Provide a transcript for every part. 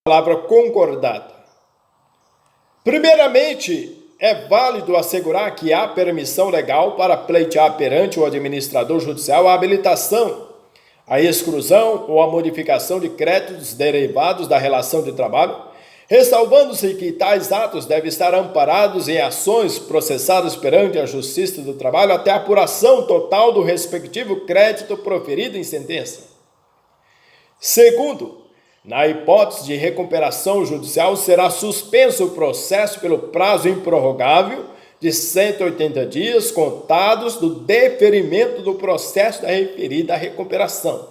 palavra concordata. Primeiramente, é válido assegurar que há permissão legal para pleitear perante o administrador judicial a habilitação, a exclusão ou a modificação de créditos derivados da relação de trabalho, ressalvando-se que tais atos devem estar amparados em ações processadas perante a Justiça do Trabalho até a apuração total do respectivo crédito proferido em sentença. Segundo, na hipótese de recuperação judicial, será suspenso o processo pelo prazo improrrogável de 180 dias contados do deferimento do processo da referida recuperação.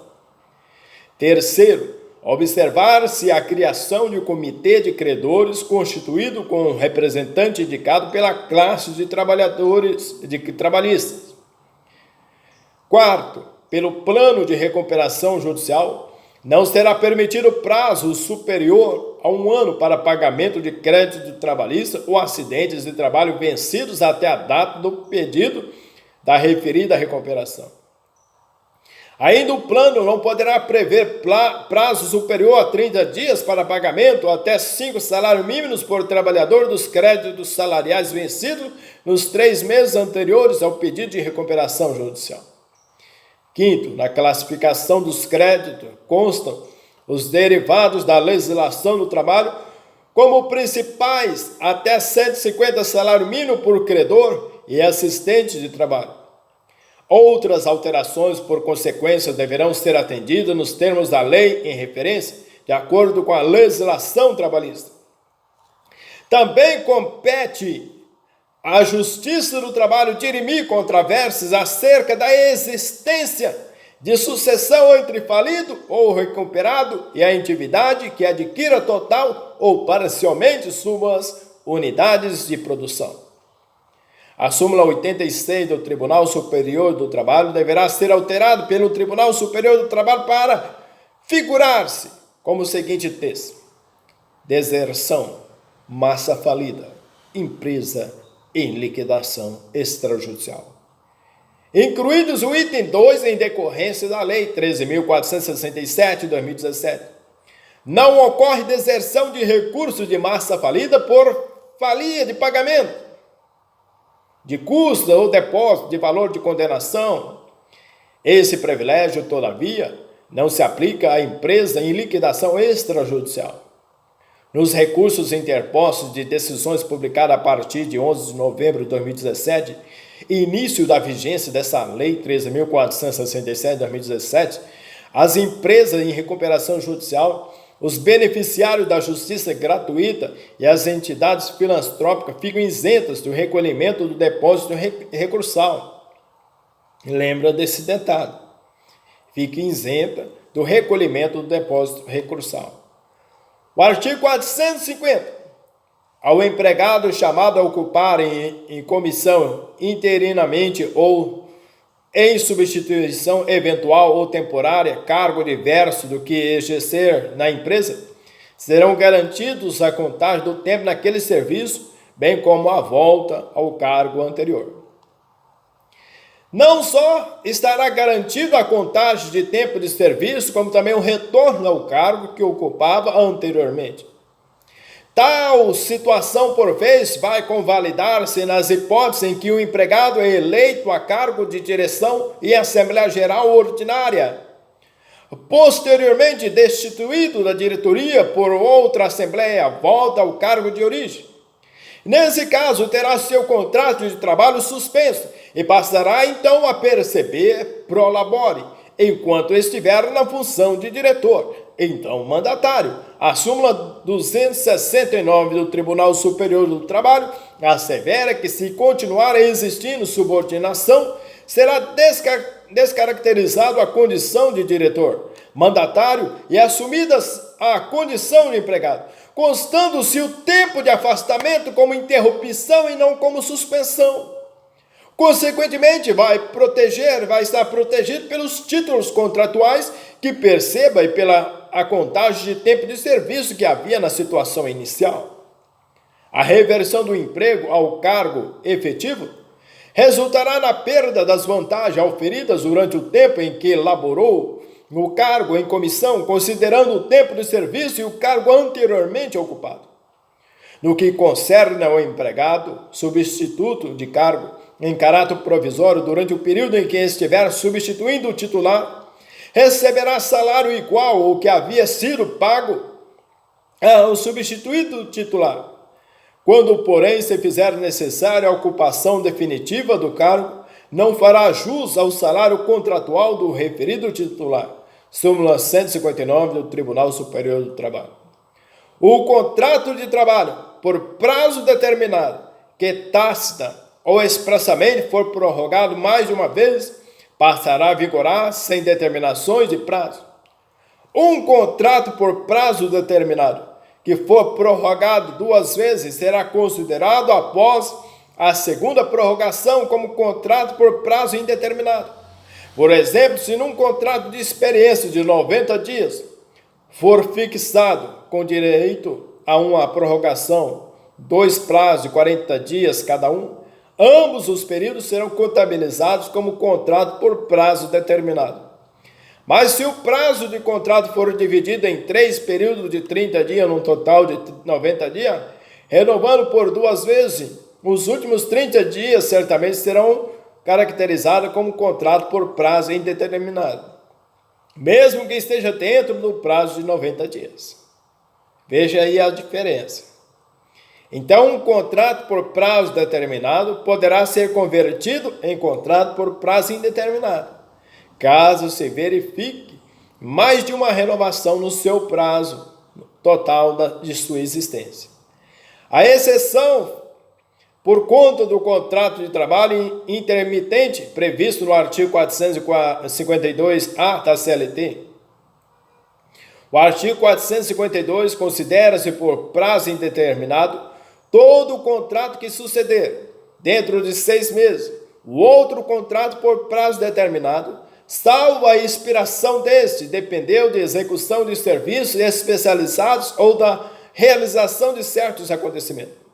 Terceiro, observar-se a criação de um comitê de credores constituído com um representante indicado pela classe de trabalhistas. Quarto, pelo plano de recuperação judicial, não será permitido prazo superior a 1 ano para pagamento de crédito trabalhista ou acidentes de trabalho vencidos até a data do pedido da referida recuperação. Ainda o plano não poderá prever prazo superior a 30 dias para pagamento ou até 5 salários mínimos por trabalhador dos créditos salariais vencidos nos 3 meses anteriores ao pedido de recuperação judicial. Quinto, na classificação dos créditos constam os derivados da legislação do trabalho como principais até 150 salário mínimo por credor e assistente de trabalho. Outras alterações, por consequência, deverão ser atendidas nos termos da lei em referência, de acordo com a legislação trabalhista. Também compete à Justiça do Trabalho dirimir controvérsias acerca da existência de sucessão entre falido ou recuperado e a entidade que adquira total ou parcialmente suas unidades de produção. A súmula 86 do Tribunal Superior do Trabalho deverá ser alterada pelo Tribunal Superior do Trabalho para figurar-se como o seguinte texto: deserção, massa falida, empresa em liquidação extrajudicial. Incluídos o item 2 em decorrência da Lei 13.467 de 2017. Não ocorre deserção de recursos de massa falida por falia de pagamento, de custo ou depósito de valor de condenação. Esse privilégio, todavia, não se aplica à empresa em liquidação extrajudicial. Nos recursos interpostos de decisões publicadas a partir de 11 de novembro de 2017, início da vigência dessa Lei 13.467 de 2017, as empresas em recuperação judicial, os beneficiários da justiça gratuita e as entidades filantrópicas ficam isentas do recolhimento do depósito recursal. Lembra desse detalhe. Fica isenta do recolhimento do depósito recursal. O artigo 450. Ao empregado chamado a ocupar em comissão interinamente ou em substituição eventual ou temporária cargo diverso do que exercer na empresa, serão garantidos a contagem do tempo naquele serviço, bem como a volta ao cargo anterior. Não só estará garantido a contagem de tempo de serviço, como também o retorno ao cargo que ocupava anteriormente. Tal situação, por vez, vai convalidar-se nas hipóteses em que o empregado é eleito a cargo de direção em Assembleia Geral Ordinária, posteriormente destituído da diretoria por outra Assembleia, volta ao cargo de origem. Nesse caso, terá seu contrato de trabalho suspenso e passará então a perceber pro labore, enquanto estiver na função de diretor, então mandatário. A súmula 269 do Tribunal Superior do Trabalho assevera que, se continuar existindo subordinação, será descaracterizado a condição de diretor, mandatário e assumidas a condição de empregado, constando-se o tempo de afastamento como interrupção e não como suspensão. Consequentemente, vai estar protegido pelos títulos contratuais que perceba e pela a contagem de tempo de serviço que havia na situação inicial. A reversão do emprego ao cargo efetivo resultará na perda das vantagens auferidas durante o tempo em que laborou no cargo em comissão, considerando o tempo de serviço e o cargo anteriormente ocupado. No que concerne ao empregado, substituto de cargo em caráter provisório durante o período em que estiver substituindo o titular, receberá salário igual ao que havia sido pago ao substituído titular. Quando, porém, se fizer necessária a ocupação definitiva do cargo, não fará jus ao salário contratual do referido titular. Súmula 159 do Tribunal Superior do Trabalho. O contrato de trabalho por prazo determinado, que tácita ou expressamente for prorrogado mais de uma vez, passará a vigorar sem determinações de prazo. Um contrato por prazo determinado, que for prorrogado 2 vezes, será considerado após a segunda prorrogação como contrato por prazo indeterminado. Por exemplo, se num contrato de experiência de 90 dias for fixado com direito a uma prorrogação 2 prazos de 40 dias cada um, ambos os períodos serão contabilizados como contrato por prazo determinado. Mas se o prazo de contrato for dividido em 3 períodos de 30 dias, num total de 90 dias, renovando por 2 vezes, os últimos 30 dias certamente serão caracterizados como contrato por prazo indeterminado, mesmo que esteja dentro do prazo de 90 dias. Veja aí a diferença. Então, um contrato por prazo determinado poderá ser convertido em contrato por prazo indeterminado, caso se verifique mais de uma renovação no seu prazo total de sua existência. A exceção por conta do contrato de trabalho intermitente previsto no artigo 452-A da CLT. O artigo 452 considera-se por prazo indeterminado todo o contrato que suceder dentro de 6 meses, o outro contrato por prazo determinado, salvo a expiração deste, dependeu de execução de serviços especializados ou da realização de certos acontecimentos.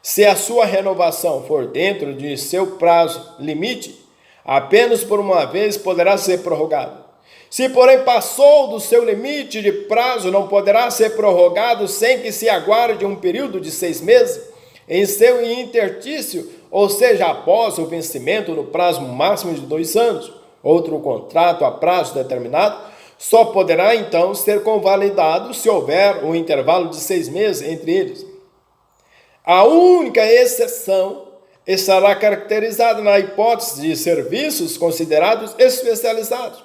Se a sua renovação for dentro de seu prazo limite, apenas por uma vez poderá ser prorrogado. Se, porém, passou do seu limite de prazo, não poderá ser prorrogado sem que se aguarde um período de 6 meses em seu interstício, ou seja, após o vencimento do prazo máximo de 2 anos. Outro contrato a prazo determinado só poderá, então, ser convalidado se houver um intervalo de 6 meses entre eles. A única exceção estará caracterizada na hipótese de serviços considerados especializados.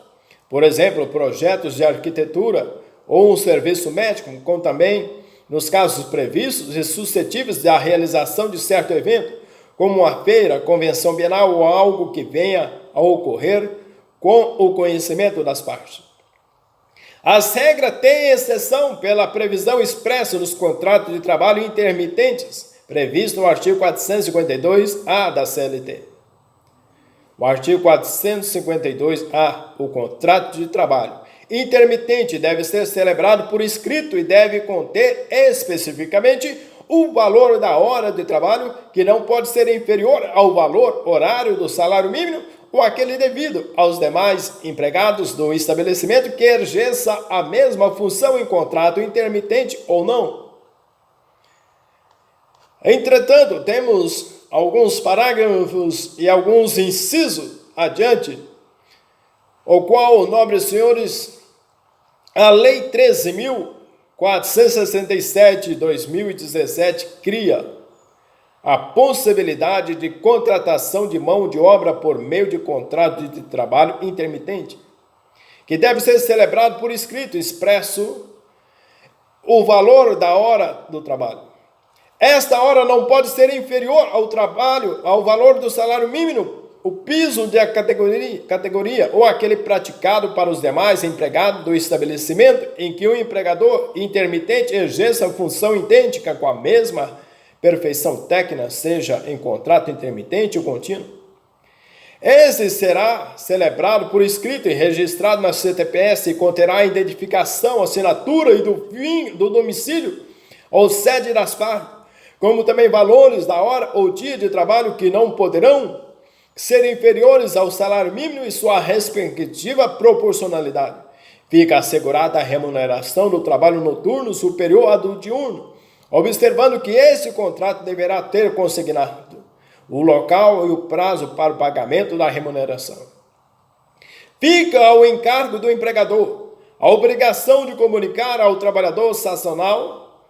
Por exemplo, projetos de arquitetura ou um serviço médico, como também nos casos previstos e suscetíveis da realização de certo evento, como uma feira, convenção bienal ou algo que venha a ocorrer com o conhecimento das partes. As regras têm exceção pela previsão expressa nos contratos de trabalho intermitentes, previsto no artigo 452-A da CLT. O artigo 452-A, o contrato de trabalho intermitente deve ser celebrado por escrito e deve conter especificamente o valor da hora de trabalho, que não pode ser inferior ao valor horário do salário mínimo ou aquele devido aos demais empregados do estabelecimento que exerça a mesma função em contrato intermitente ou não. Entretanto, temos alguns parágrafos e alguns incisos adiante, o qual, nobres senhores, a Lei 13.467 de 2017 cria a possibilidade de contratação de mão de obra por meio de contrato de trabalho intermitente, que deve ser celebrado por escrito, expresso o valor da hora do trabalho. Esta hora não pode ser inferior ao valor do salário mínimo, o piso da categoria ou aquele praticado para os demais empregados do estabelecimento em que o empregador intermitente exerça função idêntica com a mesma perfeição técnica, seja em contrato intermitente ou contínuo. Esse será celebrado por escrito e registrado na CTPS e conterá a identificação, assinatura e do domicílio ou sede das partes, como também valores da hora ou dia de trabalho que não poderão ser inferiores ao salário mínimo e sua respectiva proporcionalidade. Fica assegurada a remuneração do trabalho noturno superior à do diurno, observando que esse contrato deverá ter consignado o local e o prazo para o pagamento da remuneração. Fica ao encargo do empregador a obrigação de comunicar ao trabalhador sazonal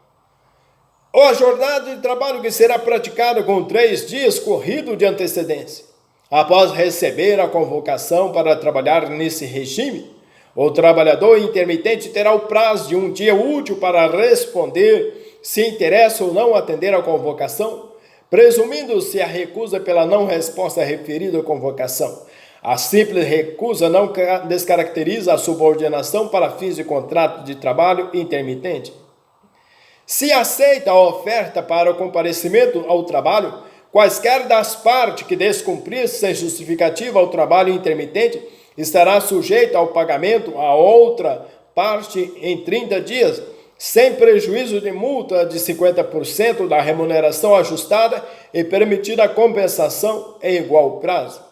ou a jornada de trabalho que será praticada com 3 dias corridos de antecedência. Após receber a convocação para trabalhar nesse regime, o trabalhador intermitente terá o prazo de 1 dia útil para responder se interessa ou não atender à convocação, presumindo-se a recusa pela não resposta referida à convocação. A simples recusa não descaracteriza a subordinação para fins de contrato de trabalho intermitente. Se aceita a oferta para o comparecimento ao trabalho, quaisquer das partes que descumprir sem justificativa ao trabalho intermitente, estará sujeito ao pagamento a outra parte em 30 dias, sem prejuízo de multa de 50% da remuneração ajustada e permitida a compensação em igual prazo.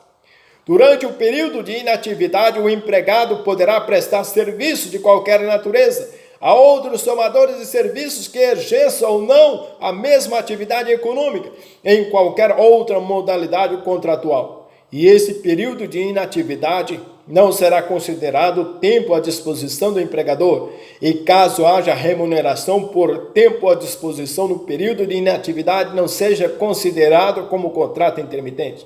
Durante o período de inatividade, o empregado poderá prestar serviço de qualquer natureza a outros tomadores de serviços que exerçam ou não a mesma atividade econômica em qualquer outra modalidade contratual. E esse período de inatividade não será considerado tempo à disposição do empregador, e caso haja remuneração por tempo à disposição no período de inatividade, não seja considerado como contrato intermitente.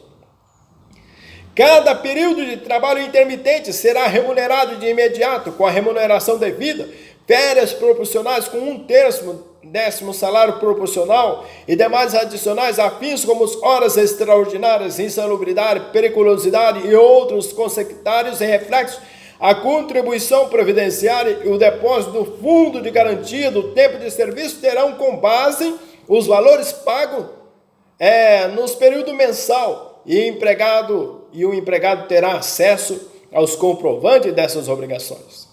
Cada período de trabalho intermitente será remunerado de imediato com a remuneração devida, férias proporcionais com 1/3 décimo salário proporcional e demais adicionais afins como horas extraordinárias, insalubridade, periculosidade e outros consectários em reflexo, a contribuição previdenciária e o depósito do fundo de garantia do tempo de serviço terão com base os valores pagos nos períodos mensal e o empregado terá acesso aos comprovantes dessas obrigações.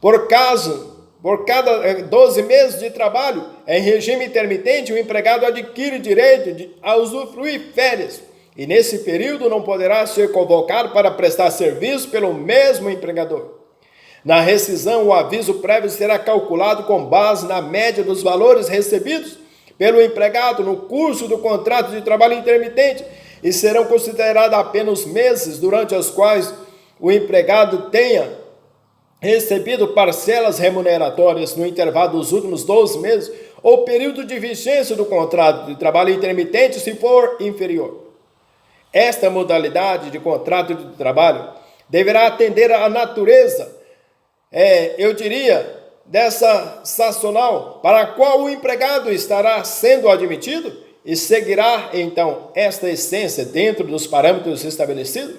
Por cada 12 meses de trabalho em regime intermitente, o empregado adquire direito a usufruir férias, e nesse período não poderá ser convocado para prestar serviço pelo mesmo empregador. Na rescisão, o aviso prévio será calculado com base na média dos valores recebidos pelo empregado no curso do contrato de trabalho intermitente e serão considerados apenas meses durante os quais o empregado tenha recebido parcelas remuneratórias no intervalo dos últimos 12 meses ou período de vigência do contrato de trabalho intermitente, se for inferior. Esta modalidade de contrato de trabalho deverá atender à natureza, dessa sazonal para a qual o empregado estará sendo admitido e seguirá, então, esta essência dentro dos parâmetros estabelecidos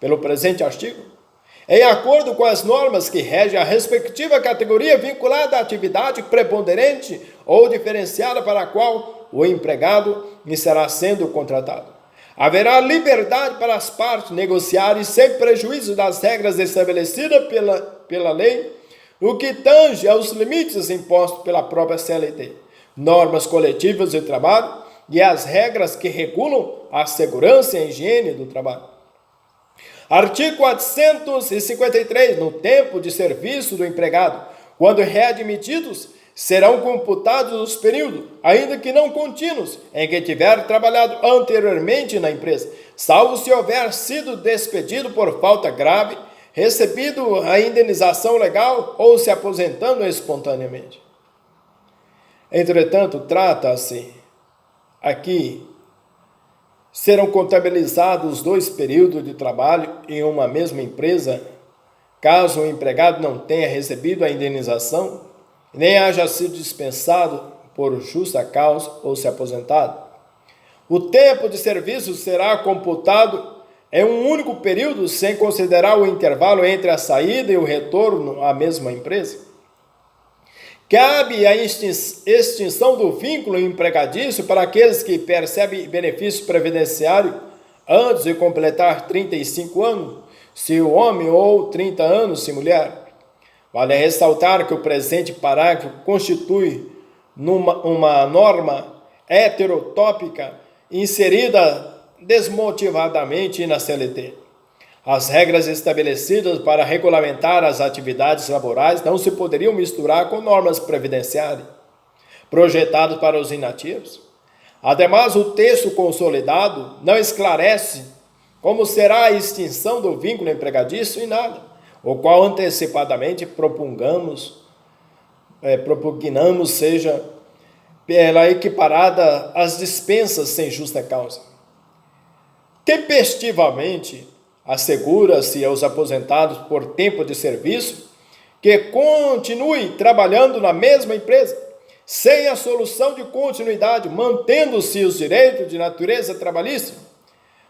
pelo presente artigo, em acordo com as normas que regem a respectiva categoria vinculada à atividade preponderante ou diferenciada para a qual o empregado estará sendo contratado. Haverá liberdade para as partes negociarem sem prejuízo das regras estabelecidas pela lei, no que tange aos limites impostos pela própria CLT, normas coletivas de trabalho e as regras que regulam a segurança e a higiene do trabalho. Artigo 453. No tempo de serviço do empregado, quando readmitidos, serão computados os períodos, ainda que não contínuos, em que tiver trabalhado anteriormente na empresa, salvo se houver sido despedido por falta grave, recebido a indenização legal ou se aposentando espontaneamente. Entretanto, trata-se aqui serão contabilizados 2 períodos de trabalho em uma mesma empresa, caso o empregado não tenha recebido a indenização, nem haja sido dispensado por justa causa ou se aposentado. O tempo de serviço será computado em um único período, sem considerar o intervalo entre a saída e o retorno à mesma empresa. Cabe a extinção do vínculo empregadício para aqueles que percebem benefício previdenciário antes de completar 35 anos, se o homem, ou 30 anos, se mulher. Vale ressaltar que o presente parágrafo constitui uma norma heterotópica inserida desmotivadamente na CLT. As regras estabelecidas para regulamentar as atividades laborais não se poderiam misturar com normas previdenciárias projetadas para os inativos. Ademais, o texto consolidado não esclarece como será a extinção do vínculo empregatício em nada, o qual antecipadamente propugnamos seja pela equiparada às dispensas sem justa causa. Tempestivamente, assegura-se aos aposentados por tempo de serviço que continuem trabalhando na mesma empresa, sem a solução de continuidade, mantendo-se os direitos de natureza trabalhista.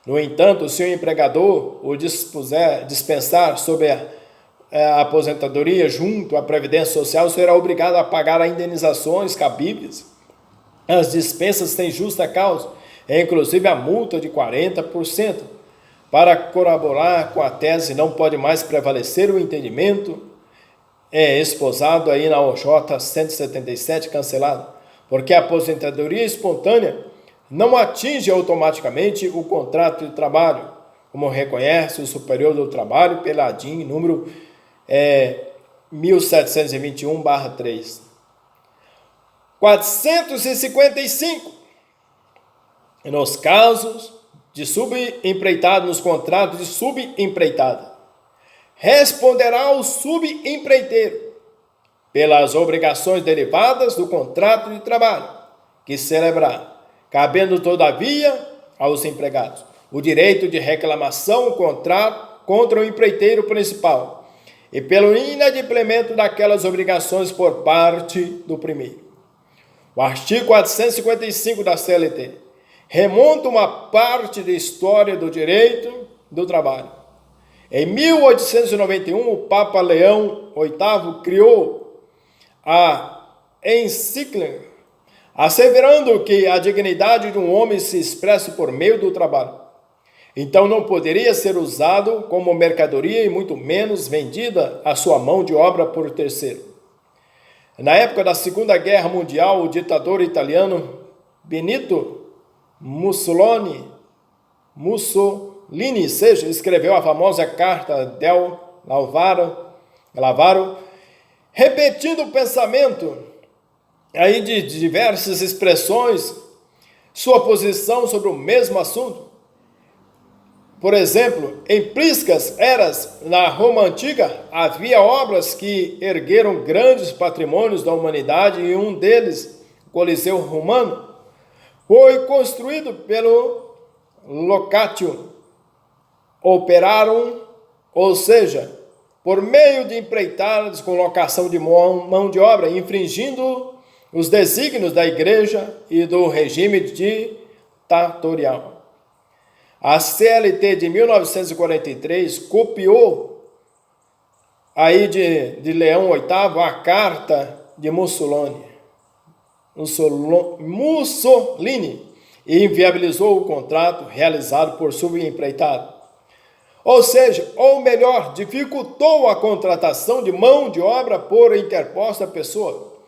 No entanto, se o empregador o dispensar sob a aposentadoria junto à Previdência Social, será obrigado a pagar as indenizações cabíveis, as dispensas sem justa causa, inclusive a multa de 40%. Para colaborar com a tese, não pode mais prevalecer o entendimento esposado aí na OJ 177 cancelado, porque a aposentadoria espontânea não atinge automaticamente o contrato de trabalho, como reconhece o Superior do Trabalho pela ADIM número 1721/3. 455. Nos casos de subempreitado, nos contratos de subempreitada, responderá o subempreiteiro pelas obrigações derivadas do contrato de trabalho que celebrar, cabendo todavia aos empregados o direito de reclamação contra o empreiteiro principal e pelo inadimplemento daquelas obrigações por parte do primeiro. O artigo 455 da CLT remonta uma parte da história do direito do trabalho. Em 1891, o Papa Leão VIII criou a encíclica, asseverando que a dignidade de um homem se expressa por meio do trabalho. Então não poderia ser usado como mercadoria e muito menos vendida a sua mão de obra por terceiro. Na época da Segunda Guerra Mundial, o ditador italiano Benito Mussolini escreveu a famosa Carta del Lavoro, repetindo o pensamento aí de diversas expressões, sua posição sobre o mesmo assunto. Por exemplo, em priscas eras na Roma Antiga, havia obras que ergueram grandes patrimônios da humanidade e um deles, o Coliseu Romano, foi construído pelo Locatio Operarum, ou seja, por meio de empreitadas com locação de mão de obra, infringindo os desígnios da Igreja e do regime ditatorial. A CLT de 1943 copiou aí de Leão VIII a Carta de Mussolini e inviabilizou o contrato realizado por subempreitado. Ou seja, ou melhor, dificultou a contratação de mão de obra por interposta pessoa,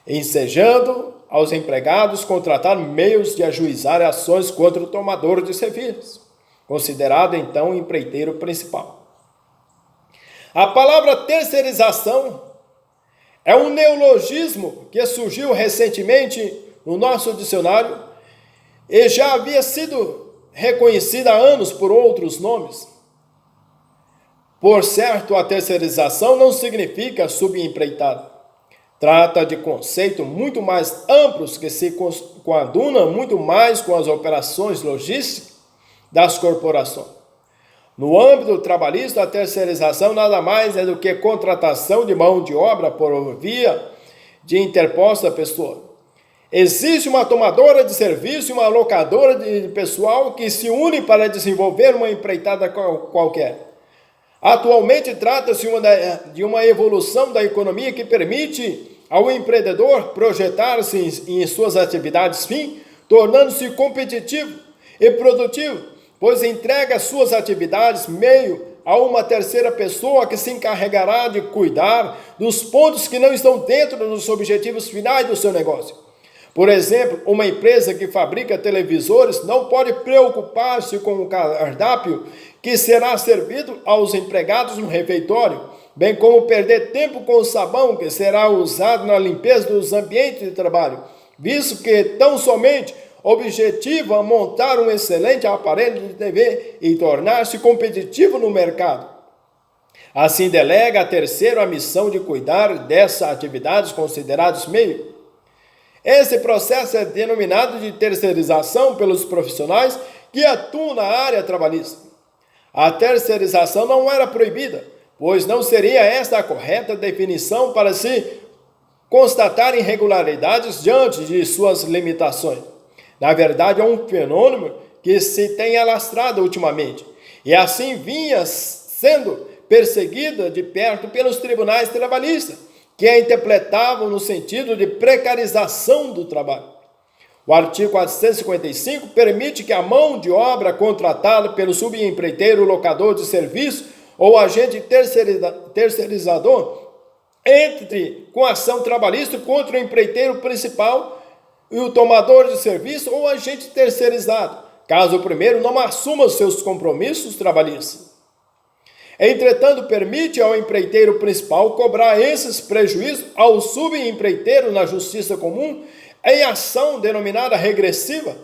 ensejando aos empregados contratar meios de ajuizar ações contra o tomador de serviços, considerado então o empreiteiro principal. A palavra terceirização é um neologismo que surgiu recentemente no nosso dicionário e já havia sido reconhecida há anos por outros nomes. Por certo, a terceirização não significa subempreitado. Trata de conceito muito mais amplos que se coaduna muito mais com as operações logísticas das corporações. No âmbito trabalhista, a terceirização nada mais é do que contratação de mão de obra por via de interposta pessoa. Existe uma tomadora de serviço e uma locadora de pessoal que se unem para desenvolver uma empreitada qualquer. Atualmente trata-se de uma evolução da economia que permite ao empreendedor projetar-se em suas atividades fim, tornando-se competitivo e produtivo, pois entrega suas atividades meio a uma terceira pessoa que se encarregará de cuidar dos pontos que não estão dentro dos objetivos finais do seu negócio. Por exemplo, uma empresa que fabrica televisores não pode preocupar-se com o cardápio que será servido aos empregados no refeitório, bem como perder tempo com o sabão que será usado na limpeza dos ambientes de trabalho, visto que tão somente objetiva montar um excelente aparelho de TV e tornar-se competitivo no mercado. Assim, delega a terceiro a missão de cuidar dessas atividades consideradas meio. Esse processo é denominado de terceirização pelos profissionais que atuam na área trabalhista. A terceirização não era proibida, pois não seria esta a correta definição para se constatar irregularidades diante de suas limitações. Na verdade, é um fenômeno que se tem alastrado ultimamente, e assim vinha sendo perseguida de perto pelos tribunais trabalhistas, que a interpretavam no sentido de precarização do trabalho. O artigo 455 permite que a mão de obra contratada pelo subempreiteiro, locador de serviço ou agente terceirizador entre com ação trabalhista contra o empreiteiro principal e o tomador de serviço ou agente terceirizado, caso o primeiro não assuma seus compromissos trabalhistas. Entretanto, permite ao empreiteiro principal cobrar esses prejuízos ao subempreiteiro na justiça comum em ação denominada regressiva,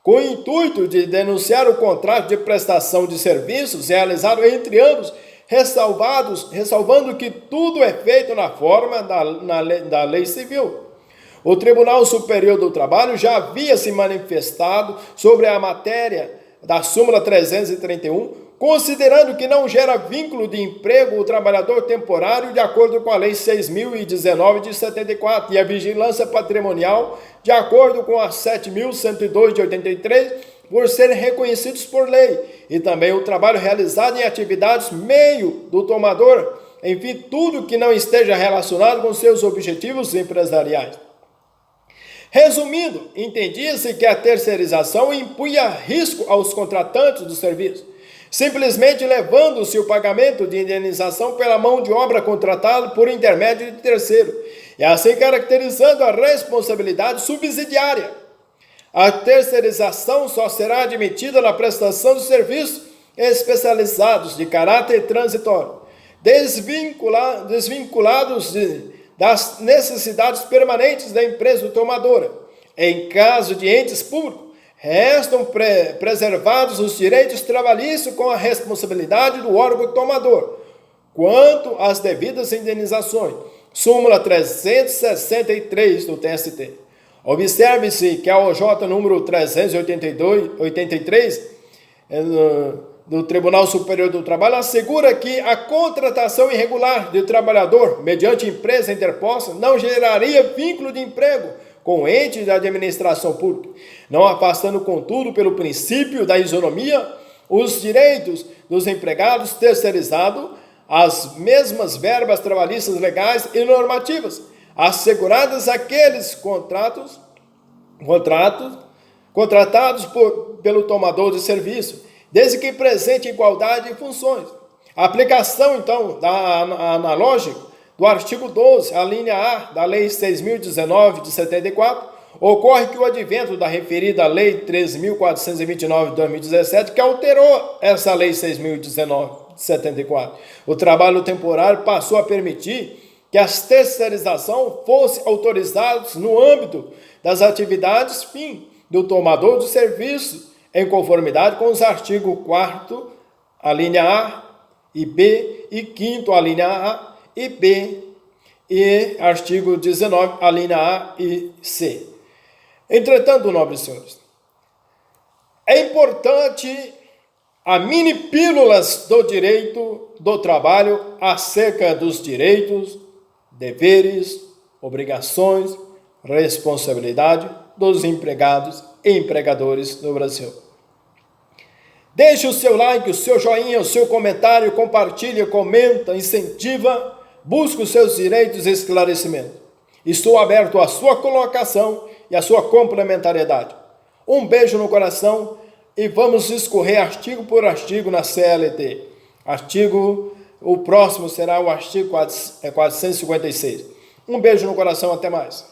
com o intuito de denunciar o contrato de prestação de serviços realizado entre ambos, ressalvando que tudo é feito na forma da lei civil. O Tribunal Superior do Trabalho já havia se manifestado sobre a matéria da súmula 331, considerando que não gera vínculo de emprego o trabalhador temporário de acordo com a Lei 6.019 de 74 e a vigilância patrimonial de acordo com a 7.102 de 83, por serem reconhecidos por lei, e também o trabalho realizado em atividades meio do tomador, enfim, tudo que não esteja relacionado com seus objetivos empresariais. Resumindo, entendia-se que a terceirização impunha risco aos contratantes do serviço, simplesmente levando-se o pagamento de indenização pela mão de obra contratada por intermédio de terceiro, e assim caracterizando a responsabilidade subsidiária. A terceirização só será admitida na prestação de serviços especializados de caráter transitório, desvinculados das necessidades permanentes da empresa tomadora. Em caso de entes públicos, restam preservados os direitos trabalhistas com a responsabilidade do órgão tomador, quanto às devidas indenizações. Súmula 363 do TST. Observe-se que a OJ número 383 do Tribunal Superior do Trabalho assegura que a contratação irregular de trabalhador mediante empresa interposta não geraria vínculo de emprego com entes da administração pública, não afastando, contudo, pelo princípio da isonomia, os direitos dos empregados terceirizados as mesmas verbas trabalhistas legais e normativas, asseguradas àqueles contratados pelo tomador de serviço, desde que presente igualdade de funções. A aplicação, então, da analógica do artigo 12, a linha A da Lei 6.019 de 74, ocorre que o advento da referida Lei 3.429 de 2017, que alterou essa Lei 6.019 de 74, o trabalho temporário passou a permitir que a terceirização fosse autorizadas no âmbito das atividades fim do tomador de serviço, em conformidade com os artigos 4º, a linha A e B, e 5º, a linha A e B, e artigo 19, a linha A e C. Entretanto, nobres senhores, é importante a mini pílulas do direito do trabalho acerca dos direitos, deveres, obrigações, responsabilidade dos empregados e empregadores no Brasil. Deixe o seu like, o seu joinha, o seu comentário, compartilha, comenta, incentiva, busque os seus direitos e esclarecimentos. Estou aberto à sua colocação e à sua complementariedade. Um beijo no coração e vamos escorrer artigo por artigo na CLT. O próximo será o artigo 456. Um beijo no coração, até mais.